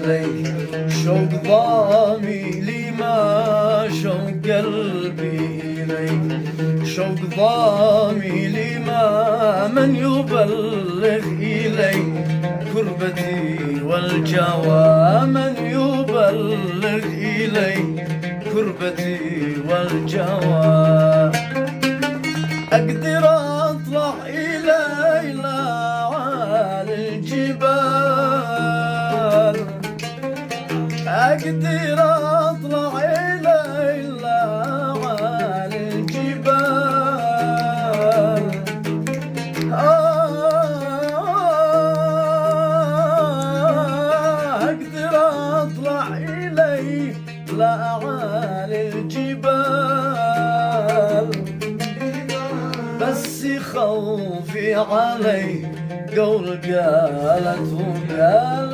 إليك شوق ضميري ما شوق قلبي إليك شوق ضميري ما من يبلغ إليك كربتي والجوى من يبلغ إليك كربتي والجوى أقدر أطلع إلى أعالي الجبال أقدر أطلع إلى أعالي الجبال أقدر أطلع إلى أعالي الجبال بس خوفي علي قول قالت وقال